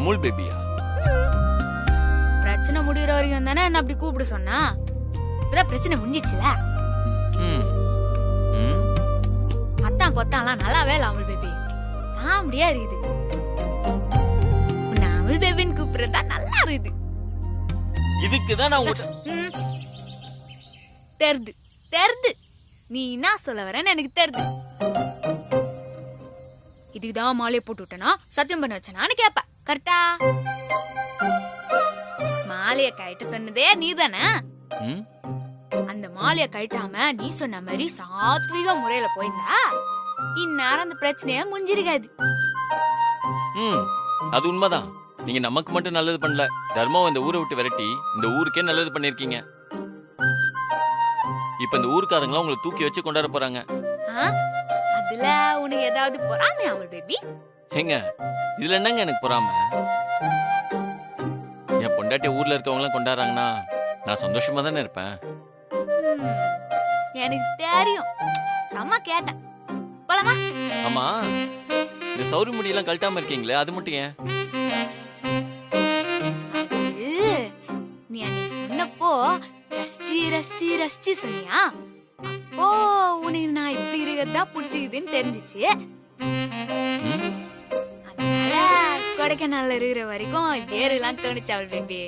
அமுல் பேபியா? பிரச்சனை முடிகிற வரைக்கும் தானே என்ன அப்படி கூப்பிட சொன்னா. இப்பதான் பிரச்சனை முடிஞ்சிச்சுல. அத்தான் கொத்தான்லாம் நல்லாவே இல்ல அமுல் பேபி. காமெடியா இருக்குது. அமுல் பேபின்னு கூப்பிடுறதா நல்லா இருக்குது. இதுக்குதான் நான் உங்ககிட்ட தெரிது நீ என்ன சொல்ல வரேன்னு எனக்கு தெரிது. இதுக்குதான் மாலையை போட்டு விட்டனா சத்தியம் பண்ண வச்சனான்னு கேப்ப. கரெக்டா? மாலைய கழட்ட சொன்னதே நீ தானே. அந்த மாலைய கழட்டாம நீ சொன்ன மாதிரி சாத்விக முறையில போயிருந்தா இந்நேரம் அந்த பிரச்சனைய முடிஞ்சிருக்காது. அது உண்மைதான். நீங்க நமக்கு மட்டும் நல்லது பண்ணல, தர்மாவை இந்த ஊரை விட்டு விரட்டி இந்த ஊருக்கே நல்லது பண்ணிருக்கீங்க. இப்ப இந்த ஊருக்காரங்களா உங்களை தூக்கி வச்சு கொண்டாட போறாங்க. அதுல உனக்கு ஏதாவது பொறாமை அமுல் பேபி? ஏங்க இதுல என்னங்க எனக்கு பொறாம? என் பொண்டாட்டி ஊர்ல இருக்கவங்க எல்லாம் கொண்டாடுறாங்கன்னா நான் சந்தோஷமா தானே இருப்பேன். எனக்கு தெரியும். சம்மா கேட்டேன். போலாமா? ஆமா, இந்த சௌரி முடியெல்லாம் கழட்டாம இருக்கீங்களே, அது மட்டும் ஏன்? நீ அன்னைக்கு சொன்னப்போ ரசிச்சு ரசிச்சு ரசிச்சு சொன்னியா, அப்போ உனக்கு நான் இப்படி இருக்கதான் பிடிச்சிக்குதுன்னு தெரிஞ்சிச்சு. அதனால கொடைக்கானல்ல இருக்கிற வரைக்கும் பேருலாம் தோணுச்சு அவள் பேபி.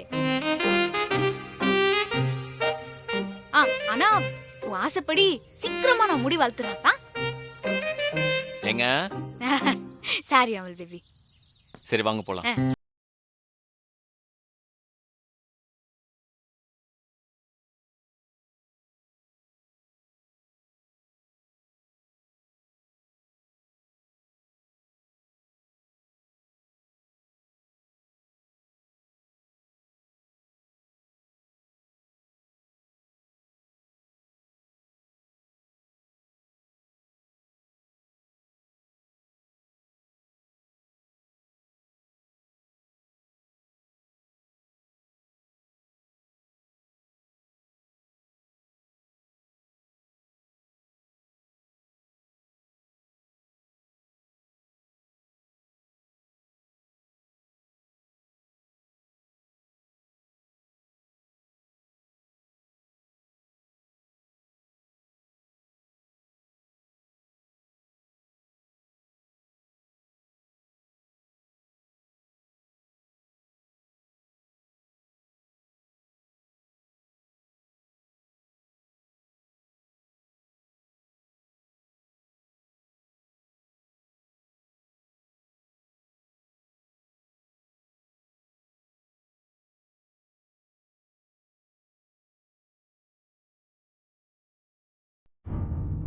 ஆனா உன் ஆசைப்படி சீக்கிரமா நான் முடி வளர்த்துறான். ஏங்க சாரி அமுல் பேபி. சரி வாங்க போலாம்.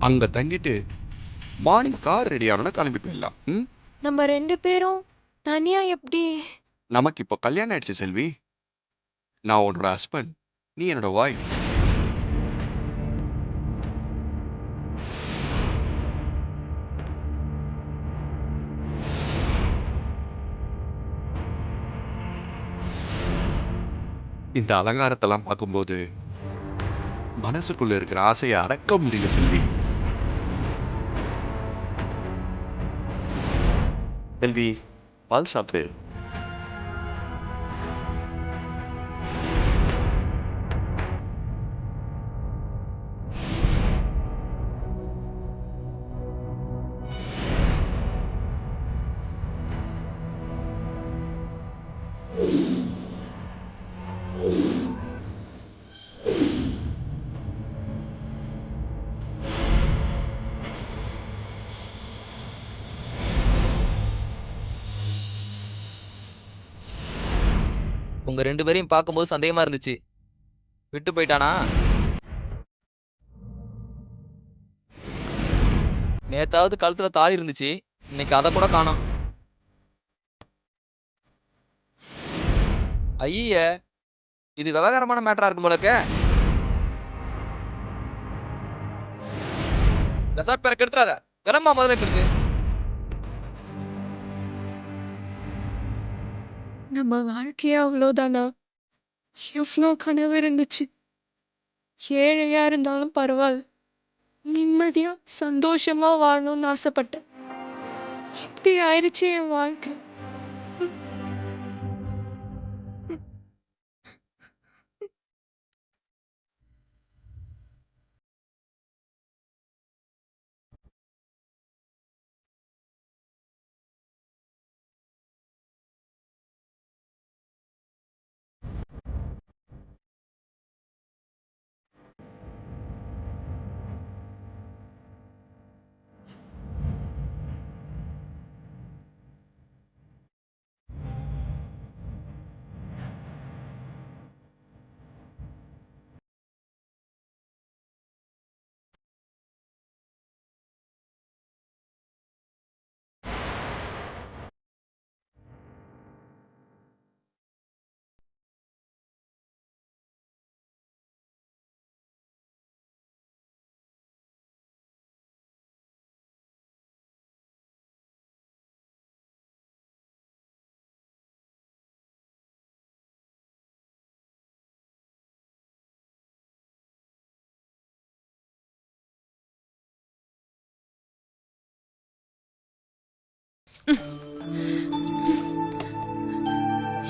அங்க தங்கிட்டு மார்னிங் கார் ரெடி ஆனா கிளம்பி போயிடலாம். நம்ம 2 பேரும் தனியா எப்படி? நமக்கு இப்போ கல்யாணம் ஆயிடுச்சு செல்வி. நான் உன்னோட ஹஸ்பண்ட், நீ என்னோட வாய்ஃப். இந்த அலங்காரத்தெல்லாம் பார்க்கும்போது மனசுக்குள்ள இருக்கிற ஆசையை அடக்க முடியல செல்வி. செல்வி, பால் சாப்பிடு. உங்க 2 பேரையும் பார்க்கும்போது சந்தேகமா இருந்துச்சு. விட்டு போயிட்டானா? நேத்தாவது கழுத்துல தாலி இருந்துச்சு, இன்னைக்கு அதை கூட காணோம். ஐய, இது விவகாரமான மேட்டரா இருக்கும் போலக்க. ரெசார்ட் பேரை கெடுத்துறாத. கிளம்பா முதல்ல இருக்கு. நம்ம வாழ்க்கையே அவ்வளோதானா? எவ்வளோ கனவு இருந்துச்சு. ஏழையா இருந்தாலும் பரவாயில்ல, நிம்மதியா சந்தோஷமா வாழணும்னு ஆசைப்பட்டேன். இப்படி ஆயிடுச்சு என் வாழ்க்கை.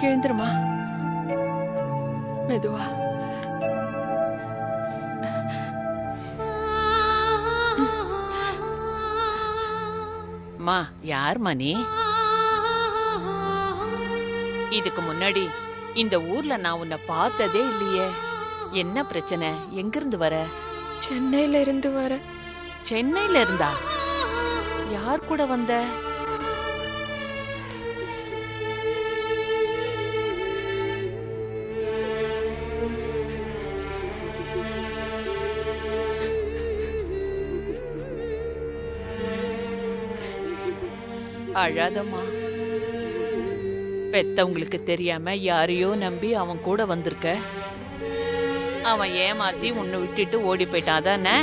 எழுந்துருமா, மெதுவா. மா, யார்மா நீ? இதுக்கு முன்னாடி இந்த ஊர்ல நான் உன்னை பார்த்ததே இல்லையே. என்ன பிரச்சனை? எங்கிருந்து வர? சென்னையில இருந்து வர. சென்னையில இருந்தா? யார் கூட வந்த? அழாதம்மா. பெத்தவங்களுக்கு தெரியாம யாரையோ நம்பி அவன் கூட வந்திருக்க. அவன் ஏமாத்தி உன்னை விட்டுட்டு ஓடி போயிட்டான் தானே?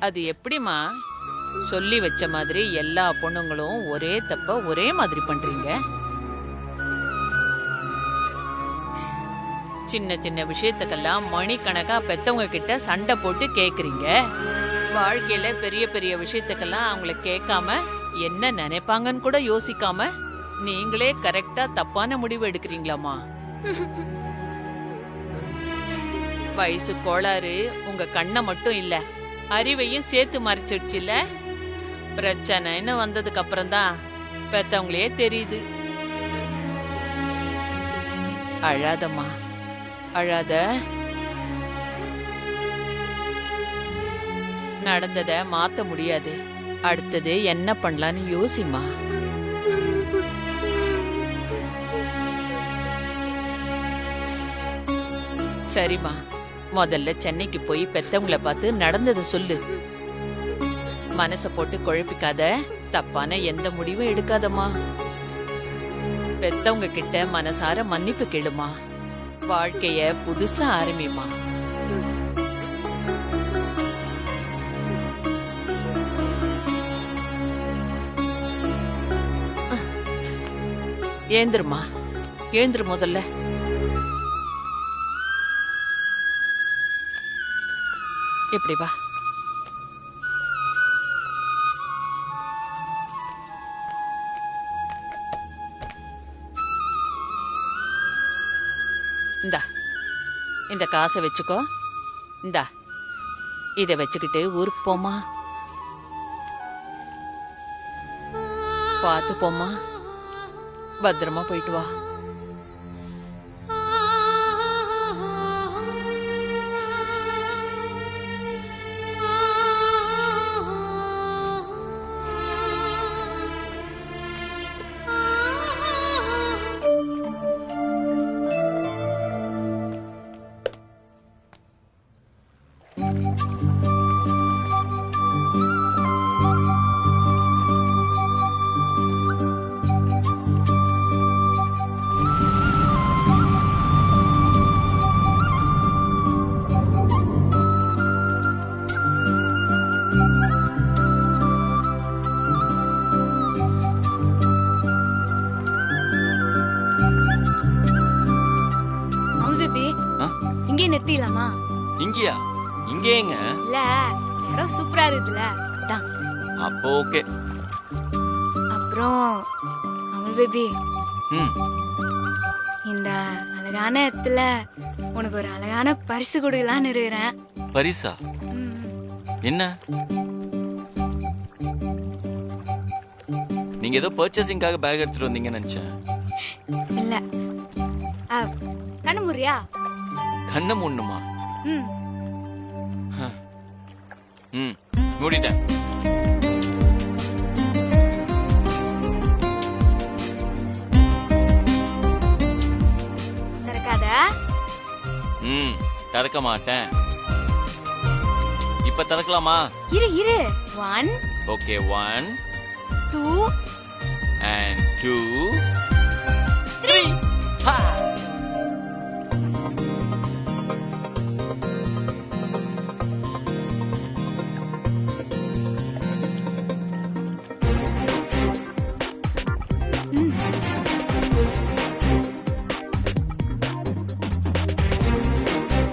அது எப்படிமா? சொல்லி வச்ச மாதிரி எல்லா பொண்ணுங்களும் ஒரே தப்ப ஒரே மாதிரி பண்றீங்க. சின்ன சின்ன விஷயத்துக்கெல்லாம் மணிக்கணக்கா பெத்தவங்க கிட்ட சண்டை போட்டு கேக்குறீங்க. வாழ்க்கையில பெரிய பெரிய விஷயத்துக்கெல்லாம் அவங்கள கேட்காம என்ன நினைப்பாங்கன்னு கூட யோசிக்காம நீங்களே கரெக்டா தப்பான முடிவு எடுக்கிறீங்களாமா? வயசு கோளாறு உங்க கண்ணை மட்டும் இல்ல, அறிவையும் சேர்த்து மறைச்சிடுச்சுல்ல. பிரச்சனைன்னு வந்ததுக்கு அப்புறம் தான் பெத்தவங்களே தெரியுது. அழாதம்மா, அழாத. நடந்தத மாத்த முடியாது. அடுத்தது என்ன பண்ணலான்னு யோசிமா. சரிம்மா, முதல்ல சென்னைக்கு போய் பெத்தவங்கள பார்த்து நடந்ததை சொல்லு. மனச போட்டு குழப்பிக்காத, தப்பான எந்த முடிவும் எடுக்காதம்மா. பெத்தவங்க கிட்ட மனசார மன்னிப்பு கேளுமா. வாழ்க்கைய புதுசா ஆரம்பிமா. ஏந்திருமா, எழுந்திரு முதல்ல. இப்படி வா. இந்தா, இந்த காசை வச்சுக்கோ. இந்தா, இதை வச்சுக்கிட்டு ஊருக்கு போமா. பார்த்து போமா, பத்திரமா போயிட்டு வா. இங்கே நிறுத்திடலாமா? இங்கயா? இங்கேங்க? இல்ல, இடம் சூப்பரா இருக்குல்ல, அதான். அப்போ ஓகே. அப்புறம் அமுல் பேபி, ம், இந்த அழகான இடத்துல உனக்கு ஒரு அழகான பரிசு கொடுக்கலான்னு இருக்கிறேன். பரிசா? என்ன? நீங்க ஏதோ பர்ச்சேசிங்காக பேக் எடுத்துட்டு வந்தீங்கன்னு நினைச்சேன். இல்ல, கண்ணு முறியா? கண்ணை மூடணுமா? ம், ம், மூடிட்டேன். திறக்காத. ம், திறக்க மாட்டேன். இப்ப திறக்கலாமா? இரு இரு. 1 ஓகே, 1 2 and 2 3. Ha!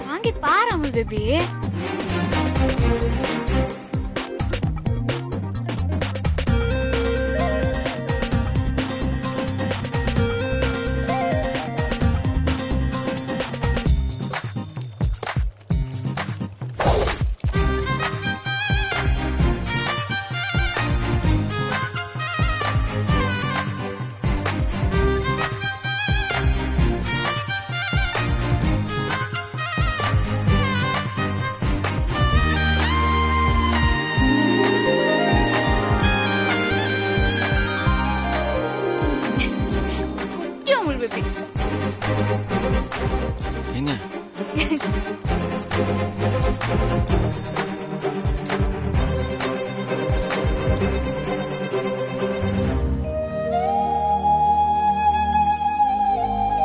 வாங்கி பாரு அமுல் பேபி. அமுல் பேபி. ஏங்க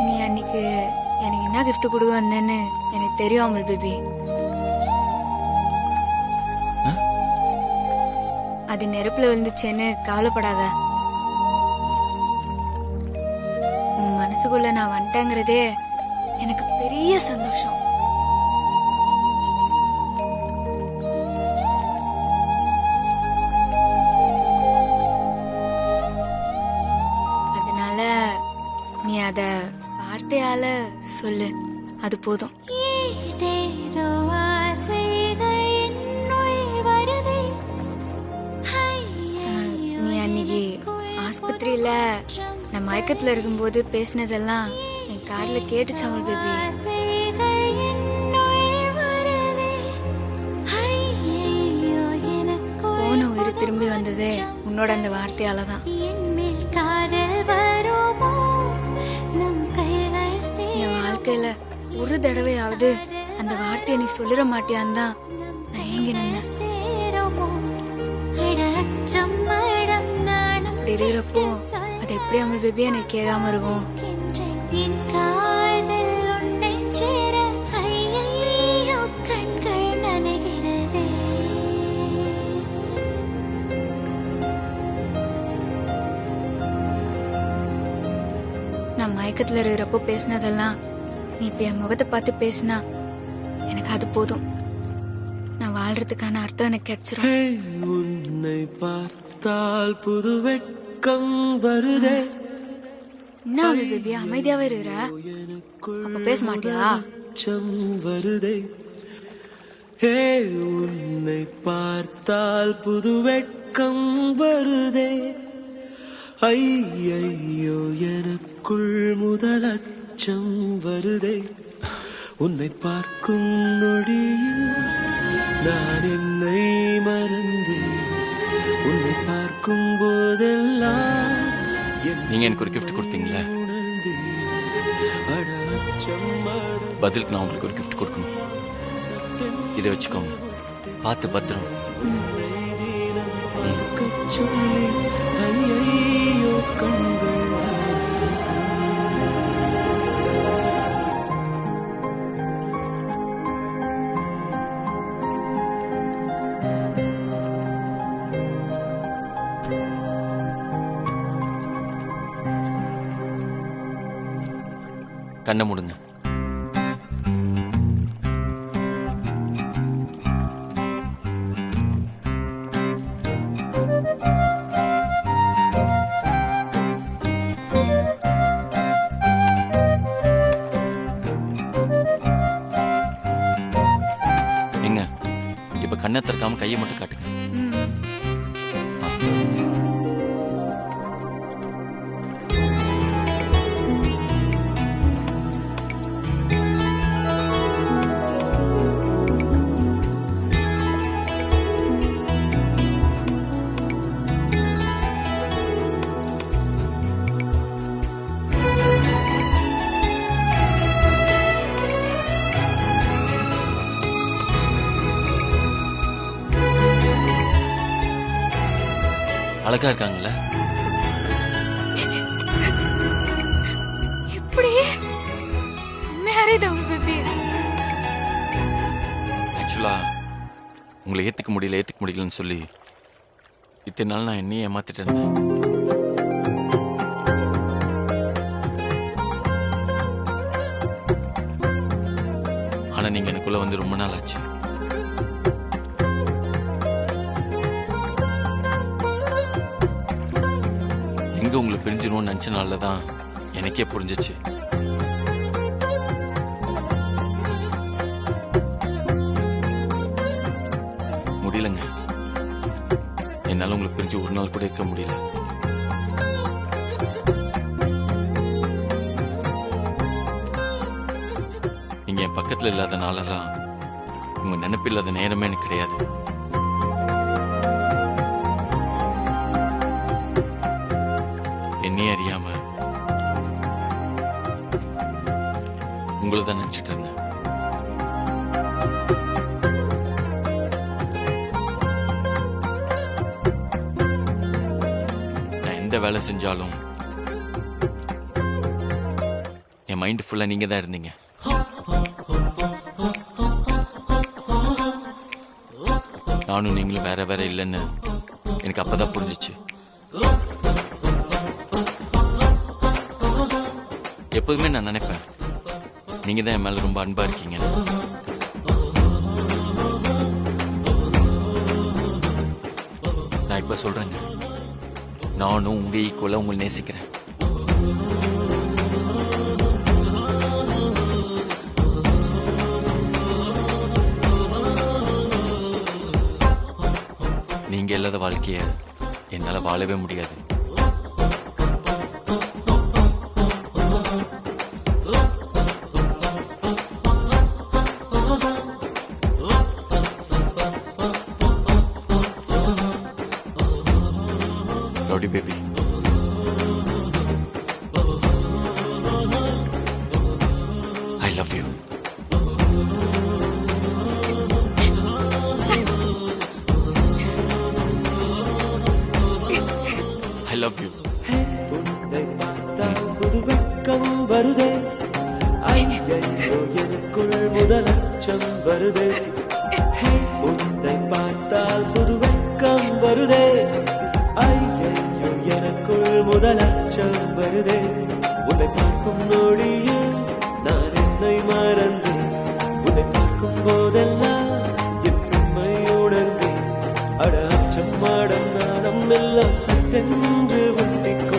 நீ அன்னைக்கு எனக்கு என்ன கிஃப்ட் கொடுக்க வந்தேன்னு எனக்கு தெரியும் அமுல் பேபி. அது நெருப்புல விழுந்துச்சேன்னு கவலைப்படாத. உன் மனசுக்குள்ள நான் வந்துட்டேங்கிறதே எனக்கு பெரிய சந்தோஷம். அதனால நீ அத வார்த்தையால சொல்லு, அது போதும். நீ அன்னைக்கு ஆஸ்பத்திரியில நான் மயக்கத்துல இருக்கும்போது பேசினதெல்லாம் என் கார்ல கேட்டுச்சு அமுல் பேபி. போன உயிர் திரும்பி வந்ததே உன்னோட அந்த வார்த்தையாலதான். என் வாழ்க்கையில ஒரு தடவையாவது அந்த வார்த்தையை நீ சொல்லிட மாட்டியான்னு தான் நான் ஏங்கி நின்னேன். அப்படி இருக்கிறப்போ அது எப்படி அமுல் பேபி எனக்கு கேட்காம இருக்கும்? நான் மயக்கத்துல இருக்கிறப்போ பேசினதெல்லாம் நீ இப்ப என் முகத்தை பார்த்து பேசினா எனக்கு அது போதும். நான் வாழ்றதுக்கான அர்த்தம் எனக்கு கிடைச்சிரும். உன்னை பார்த்தால் புது வெட்கம் வருதே. என்ன அமுல் பேபி அமைதியாவே இருக்கிற? அப்ப பேச மாட்டியா? வருதே. ஹே உன்னை பார்த்தால் புது வெட்கம் வருதே. ஐயையோ எனக்குள் முதல் அச்சம் வருதே. உன்னை பார்க்கும் நொடியில் நான் என்னை மறந்தேன். உன்னை பார்க்கும் போதெல்லாம் நீங்க எனக்கு ஒரு கிஃப்ட் கொடுத்தீங்களே, பதிலுக்கு நான் உங்களுக்கு ஒரு கிஃப்ட் கொடுக்கணும். இதை வச்சுக்கோங்க, பார்த்து பத்திரம். சொல்லி ஐயையோ கண்கள் கண்ணை மூடுங்க. எங்க இப்ப கண்ணை திறக்காம கையை மட்டும் காட்டுங்க. அழகா இருக்காங்கல்ல? எப்படி செம்மையா இருக்கு அமுல் பேபி. ஆக்சுவலா உங்களை ஏத்துக்க முடியலன்னு சொல்லி இத்தனை நாள் நான் என்னையே ஏமாத்திட்டு இருந்தேன். ஆனா நீங்க எனக்குள்ள வந்து ரொம்ப நாள் ஆச்சு. எங்க உங்களை பிரிஞ்சிருவோம்னு நினைச்ச நாள்ல தான் எனக்கே புரிஞ்சிச்சு. முடியலங்க, என்னால உங்களை பிரிஞ்சு ஒரு நாள் கூட இருக்க முடியல. நீங்க என் பக்கத்துல இல்லாத நாளெல்லாம் உங்க நினைப்பு இல்லாத நேரமே எனக்கு கிடையாது. என்னையே அறியாம உங்களை தான் நினைச்சிட்டு இருந்தேன். நான் எந்த வேலை செஞ்சாலும் என் மைண்ட் ஃபுல்லா நீங்க தான் இருந்தீங்க. நானும் நீங்களும் வேற வேற இல்லைன்னு எனக்கு அப்பதான் புரிஞ்சிச்சு. எப்போதுமே நான் நினைப்பேன் நீங்க தான் என் மேல ரொம்ப அன்பா இருக்கீங்க. நான் இப்ப சொல்றேங்க, நானும் உங்க ஈக்குவலா உங்களை நேசிக்கிறேன். நீங்க இல்லாத வாழ்க்கைய என்னால வாழவே முடியாது. Rowdy baby, I love you. I love you. உன்னை பார்த்தால் புது வெட்கம் வருதே, ஐயையோ எனக்குள் முதல் அச்சம் வருதே. உன்னை பார்த்தால் புது வெட்கம் வருதே, ஐயையோ எனக்குள் முதல் அச்சம் வருதே. உன்னை பார்க்கும் நொடியில் நான் என்னை மறந்தேன், உன்னை பார்க்கும் போதெல்லாம் என் பெண்மை உணர்ந்தேன். அட அச்சம் மாடம் நாடம் எல்லாம் சட்டென்று ஒட்டிக்கொண்டேன்.